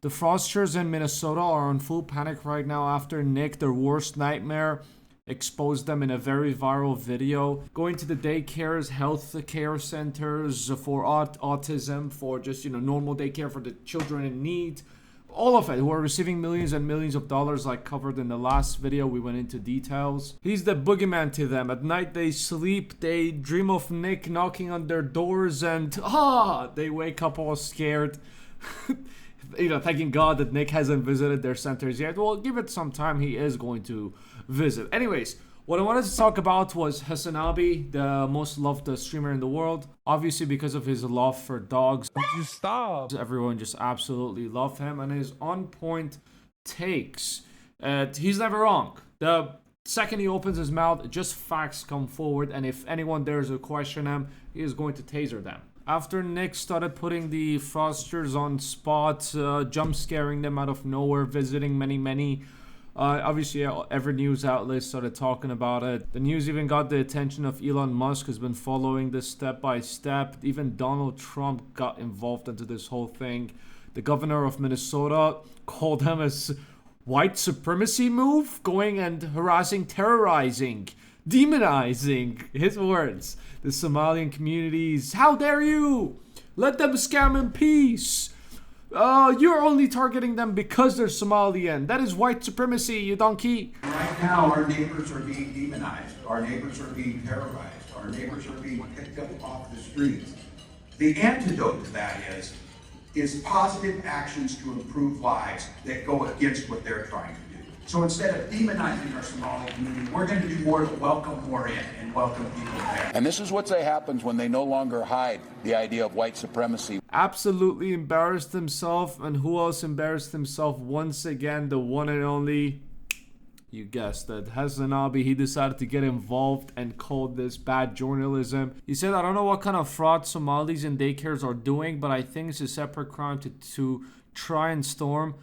The Frosters in Minnesota are in full panic right now after Nick, their worst nightmare, exposed them in a very viral video. Going to the daycares, health care centers for autism, for just, normal daycare for the children in need. All of it, who are receiving millions and millions of dollars, like covered in the last video. We went into details. He's the boogeyman to them. At night they sleep, they dream of Nick knocking on their doors, and they wake up all scared. Thanking God that Nick hasn't visited their centers yet. Well, give it some time, he is going to visit. Anyways, what I wanted to talk about was HasanAbi, the most loved streamer in the world. Obviously, because of his love for dogs. Would you stop? Everyone just absolutely love him and his on-point takes. He's never wrong. The second he opens his mouth, just facts come forward, and if anyone dares to question him, he is going to taser them. After Nick started putting the Frosters on spot, jump scaring them out of nowhere, visiting many obviously every news outlet started talking about it. The news even got the attention of Elon Musk, who's been following this step by step. Even Donald Trump got involved into this whole thing. The governor of Minnesota called him a white supremacy move, going and harassing, terrorizing, demonizing, his words, the Somalian communities. How dare you? Let them scam in peace. You're only targeting them because they're Somalian. That is white supremacy, you donkey. Right now, our neighbors are being demonized. Our neighbors are being terrorized. Our neighbors are being picked up off the streets. The antidote to that is positive actions to improve lives that go against what they're trying to do. So instead of demonizing our Somali community, we're going to do more to welcome more in and welcome people there. And this is what happens when they no longer hide the idea of white supremacy. Absolutely embarrassed himself. And who else embarrassed himself once again? The one and only, you guessed it, HasanAbi. He decided to get involved and called this bad journalism. He said, I don't know what kind of fraud Somalis in daycares are doing, but I think it's a separate crime to try and storm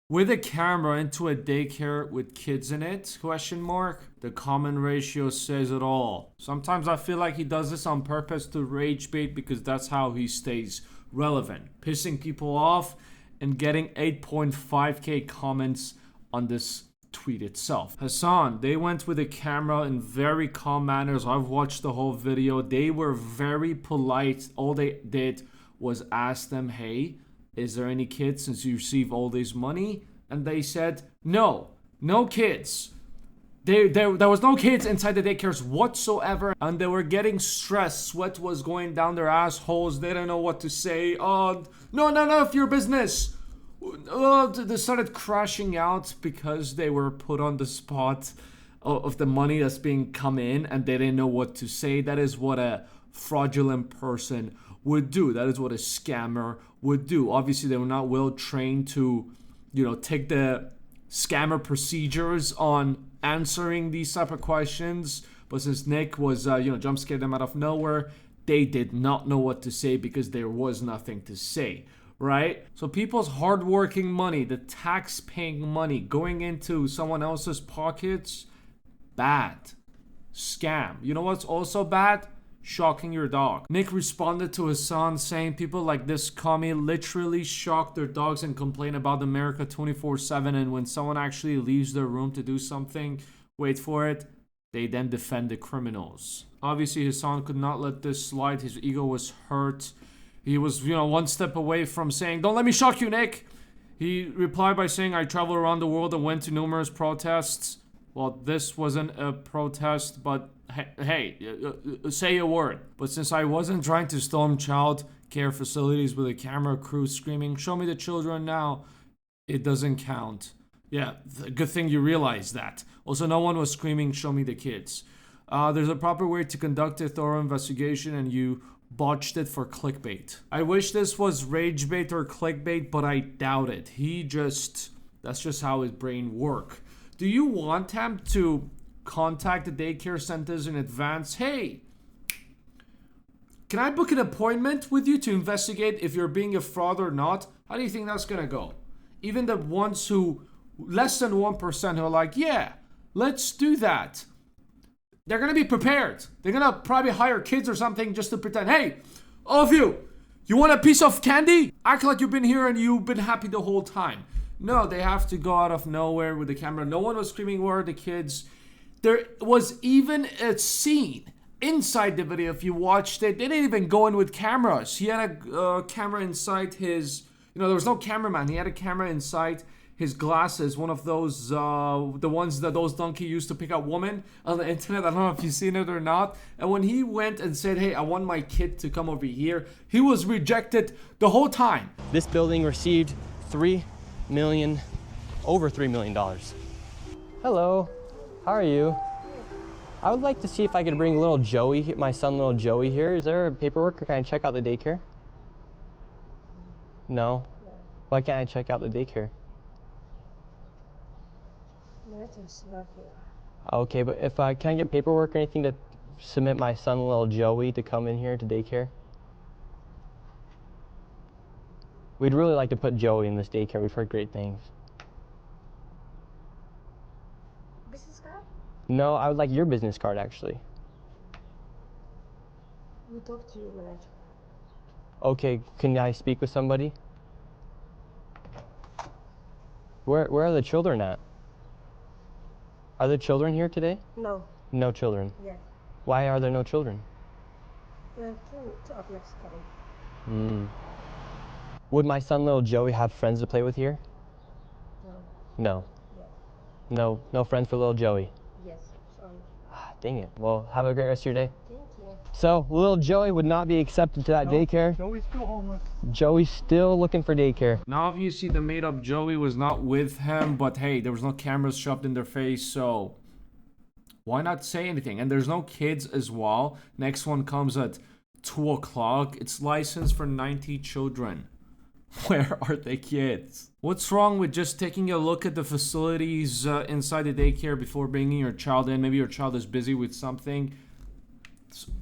with a camera into a daycare with kids in it, ? The comment ratio says it all. Sometimes I feel like he does this on purpose to rage bait, because that's how he stays relevant. Pissing people off and getting 8.5k comments on this tweet itself. Hasan, they went with a camera in very calm manners. I've watched the whole video. They were very polite. All they did was ask them, hey, is there any kids since you receive all this money? And they said, no kids. There was no kids inside the daycares whatsoever. And they were getting stressed. Sweat was going down their assholes. They didn't know what to say. Oh, no, your business. They started crashing out because they were put on the spot of the money that's being come in, and they didn't know what to say. That is what a fraudulent person would do. That is what a scammer would do. Obviously, they were not well trained to, take the scammer procedures on answering these type of questions. But since Nick was, jump scared them out of nowhere, they did not know what to say because there was nothing to say, right? So people's hardworking money, the tax-paying money going into someone else's pockets, bad. Scam. You know what's also bad? Shocking your dog. Nick responded to Hasan saying people like this commie literally shock their dogs and complain about America 24/7, and when someone actually leaves their room to do something, wait for it, they then defend the criminals. Obviously, Hasan could not let this slide. His ego was hurt. He was, one step away from saying, don't let me shock you, Nick. He replied by saying, I travel around the world and went to numerous protests. Well, this wasn't a protest, but hey, say a word. But since I wasn't trying to storm child care facilities with a camera crew screaming, show me the children now, it doesn't count. Yeah, good thing you realize that. Also, no one was screaming, show me the kids. There's a proper way to conduct a thorough investigation, and you botched it for clickbait. I wish this was rage bait or clickbait, but I doubt it. That's just how his brain works. Do you want him to contact the daycare centers in advance? Hey, can I book an appointment with you to investigate if you're being a fraud or not? How do you think that's gonna go? Even the ones who, less than 1%, who are like, yeah, let's do that, they're gonna be prepared. They're gonna probably hire kids or something just to pretend, hey, all of you You want a piece of candy? Act like you've been here and you've been happy the whole time. No, they have to go out of nowhere with the camera. No one was screaming, where are the kids? There was even a scene inside the video, if you watched it, they didn't even go in with cameras. He had a camera inside his, there was no cameraman. He had a camera inside his glasses, one of those, the ones that those donkey used to pick up women on the internet. I don't know if you've seen it or not. And when he went and said, hey, I want my kid to come over here, he was rejected the whole time. This building received over $3 million. Hello, how are you? I would like to see if I could bring little Joey, my son little Joey here. Is there paperwork or can I check out the daycare? No? Why can't I check out the daycare? Okay, but if I can't get paperwork or anything to submit my son little Joey to come in here to daycare? We'd really like to put Joey in this daycare. We've heard great things. Business card? No, I would like your business card actually. We'll talk to you later. Okay, can I speak with somebody? Where are the children at? Are there children here today? No. No children. Yes. Why are there no children? We're two of Mexican. Would my son little Joey have friends to play with here? No. No. Yes. No friends for little Joey. Yes. Sorry. Ah, dang it. Well, have a great rest of your day. Thank you. So, little Joey would not be accepted to that daycare. Joey's still homeless. Joey's still looking for daycare. Now obviously the made up Joey was not with him, but hey, there was no cameras shoved in their face, so why not say anything? And there's no kids as well. Next one comes at 2 o'clock. It's licensed for 90 children. Where are the kids? What's wrong with just taking a look at the facilities inside the daycare before bringing your child in? Maybe your child is busy with something.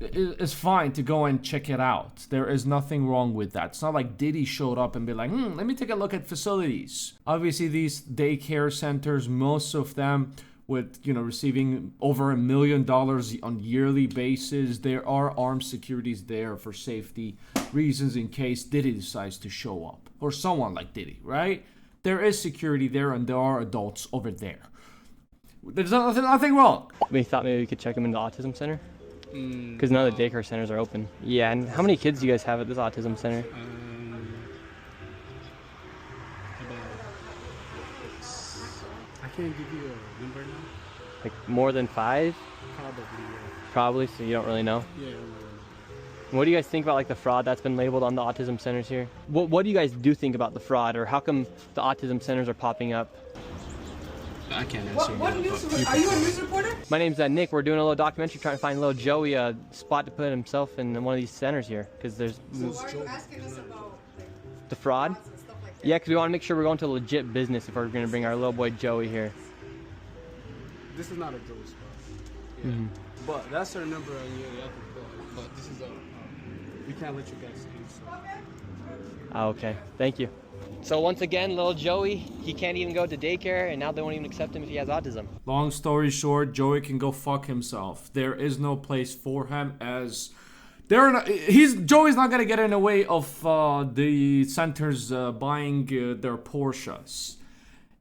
It's fine to go and check it out. There is nothing wrong with that. It's not like Diddy showed up and be like, let me take a look at facilities. Obviously, these daycare centers, most of them with, receiving over $1 million on yearly basis, there are armed securities there for safety reasons in case Diddy decides to show up. Or someone like Diddy, right? There is security there and there are adults over there. There's nothing wrong. We thought maybe we could check him in the autism center. Because none of the daycare centers are open. Yeah, and how many kids do you guys have at this autism center? I can't give you a number now. Like more than 5? Probably, yeah. Probably, so you don't really know? Yeah. What do you guys think about like the fraud that's been labeled on the autism centers here? What do you guys do think about the fraud, or how come the autism centers are popping up? I can't answer. What news? Are you a news reporter? My name's Nick. We're doing a little documentary trying to find little Joey a spot to put himself in one of these centers here. Because there's So why are you asking us about the fraud. frauds and stuff like that? Yeah, because we want to make sure we're going to legit business if we're going to bring our little boy Joey here. This is not a Joey spot. Yeah. But that's our number on the other call. But this is a. We can't let you guys in. So. Okay, thank you. So once again, little Joey, he can't even go to daycare, and now they won't even accept him if he has autism. Long story short, Joey can go fuck himself. There is no place for him as Joey's not gonna get in the way of the centers buying their Porsches.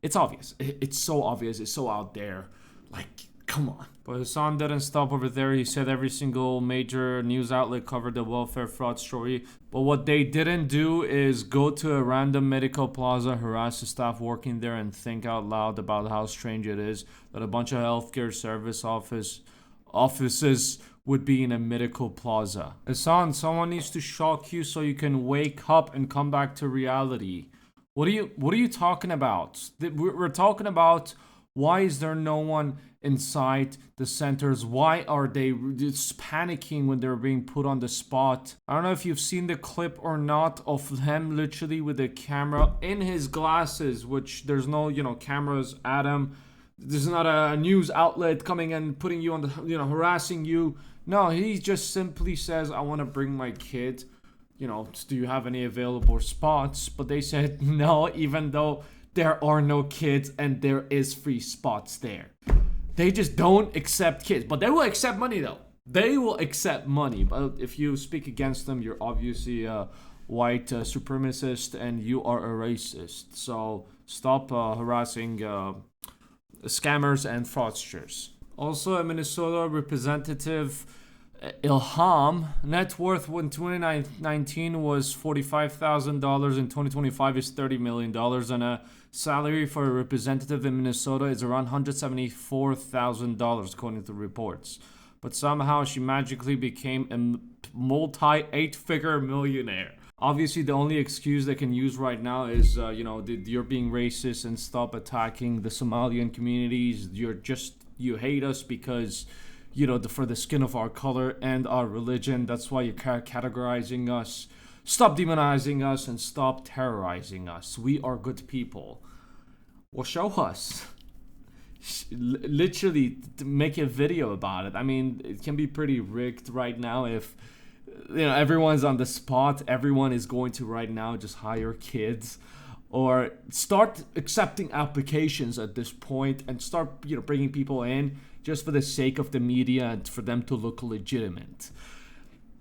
It's obvious. It's so obvious. It's so out there. Like, come on. But Hasan didn't stop over there. He said every single major news outlet covered the welfare fraud story. But what they didn't do is go to a random medical plaza, harass the staff working there, and think out loud about how strange it is that a bunch of healthcare service offices would be in a medical plaza. Hasan, someone needs to shock you so you can wake up and come back to reality. What are you talking about? We're talking about why is there no one inside the centers? Why are they just panicking when they're being put on the spot? I don't know if you've seen the clip or not of him literally with a camera in his glasses, which there's no, cameras at him. There's not a news outlet coming and putting you on the, harassing you. No, he just simply says, I want to bring my kid. Do you have any available spots? But they said no, even though there are no kids and there is free spots there. They just don't accept kids. But they will accept money though. They will accept money. But if you speak against them, you're obviously white supremacist, and you are a racist. So stop harassing scammers and fraudsters. Also, a Minnesota representative, Ilham, net worth in 2019 was $45,000. In 2025 is $30 million. And a salary for a representative in Minnesota is around $174,000, according to reports. But somehow she magically became a multi-8-figure millionaire. Obviously, the only excuse they can use right now is, you're being racist and stop attacking the Somalian communities. You hate us because, for the skin of our color and our religion. That's why you're categorizing us. Stop demonizing us and stop terrorizing us. We are good people. Well, show us. Literally, make a video about it. I mean, it can be pretty rigged right now if everyone's on the spot. Everyone is going to right now just hire kids or start accepting applications at this point and start bringing people in just for the sake of the media and for them to look legitimate.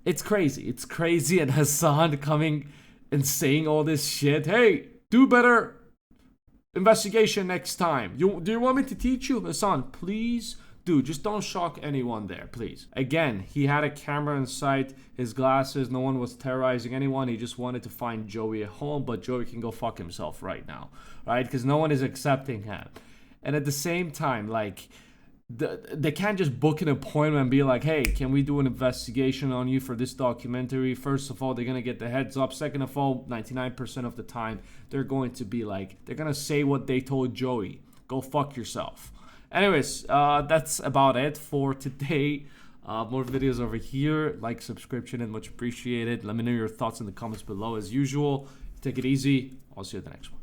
It's crazy. And Hasan coming and saying all this shit. Hey, do better investigation next time. Do you want me to teach you? Hasan, please do. Just don't shock anyone there, please. Again, he had a camera in sight, his glasses, no one was terrorizing anyone. He just wanted to find Joey at home, but Joey can go fuck himself right now, right? Because no one is accepting him. And at the same time, they can't just book an appointment and be like, hey, can we do an investigation on you for this documentary? First of all, they're going to get the heads up. Second of all, 99% of the time, they're going to be they're going to say what they told Joey. Go fuck yourself. Anyways, that's about it for today. More videos over here. Like, subscription, and much appreciated. Let me know your thoughts in the comments below as usual. Take it easy. I'll see you at the next one.